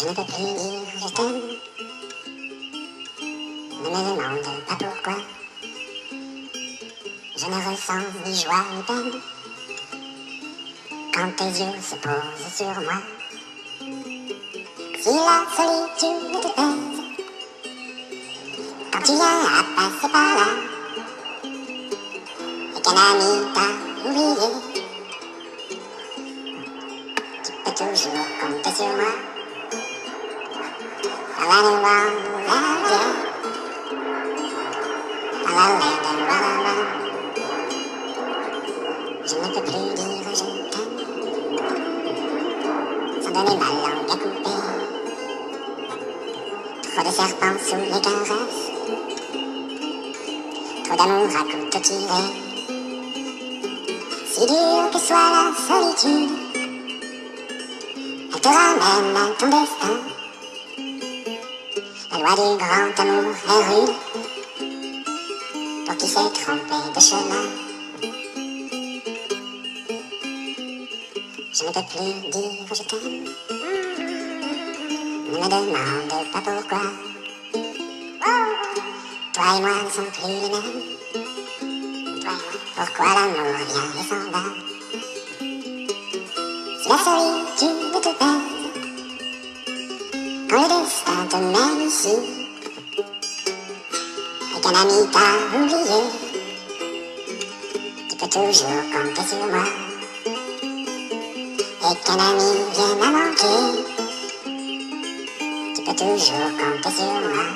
Je ne peux plus dire je t'aime. Ne me demande pas pourquoi. Je ne ressens ni joie ni peine quand tes yeux se posent sur moi. Si la solitude te pèse, quand tu viens à passer par là, et qu'un ami t'a oublié, tu peux toujours compter sur moi. Je ne peux plus dire je t'aime sans donner ma langue à couper. Trop de serpents sous les caresses, trop d'amour à couteau tiré. Si dur que soit la solitude, elle te ramène à ton destin. La loi du grand amour est rude pour qui s'est trompé de chemin. Je ne peux plus dire je t'aime. Ne me demande pas pourquoi. Toi et moi ne sommes plus les mêmes. Pourquoi l'amour vient et s'en va? Si la solitude te pèse, quand le destin te mène ici, et qu'un ami t'a oublié, tu peux toujours compter sur moi. Et qu'un ami vienne à manquer, tu peux toujours compter sur moi.